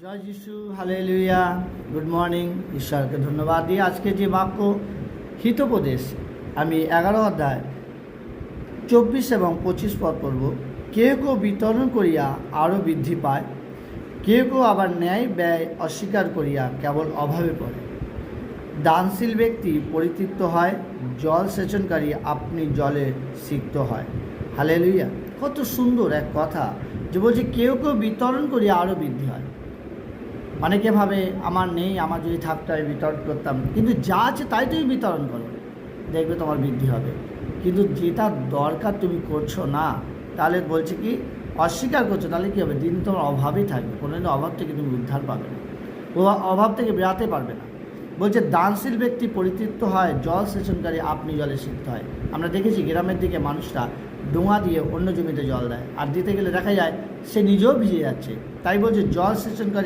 জয় যিশু, hallelujah, good morning. ঈশ্বরকে ধন্যবাদ দিয়ে আজকে যে বাক্য হিতোপদেশ আমি 11 অধ্যায় 24 এবং 25 পদ পড়ব। কেউ কেউ বিতরণ করিয়া আরও বৃদ্ধি পায়, কেউ কেউ আবার ন্যায় ব্যয় অস্বীকার করিয়া কেবল অভাবে পড়ে। দানশীল ব্যক্তি পরিতৃপ্ত হয়, জল সেচনকারী আপনি জলে সিক্ত হয়। হালেলুয়া। কত সুন্দর এক কথা যে বলছে কেউ কেউ বিতরণ করিয়া আরও বৃদ্ধি হয়। অনেকে ভাবে আমার নেই, আমার যদি থাকতো আমি বিতরণ করতাম, কিন্তু যা আছে তাই তুমি বিতরণ করো, দেখবে তোমার বৃদ্ধি হবে। কিন্তু যেটা দরকার তুমি করছো না, তাহলে বলছে কি অস্বীকার করছো, তাহলে কী হবে? দিন তোমার অভাবেই থাকবে, কোনোদিন অভাব থেকে তুমি উদ্ধার পাবে না, ও অভাব থেকে বেরাতে পারবে না। বলছে দানশীল ব্যক্তি পরিতৃপ্ত হয়, জল সেচনকারী আপনি জলে সিক্ত হয়। আমরা দেখেছি গ্রামের দিকে মানুষরা ডোঙা দিয়ে অন্য জমিতে জল দেয়, আর দিতে গেলে দেখা যায় সে নিজেও ভিজে যাচ্ছে। তাই বলছে জল সেচনকারী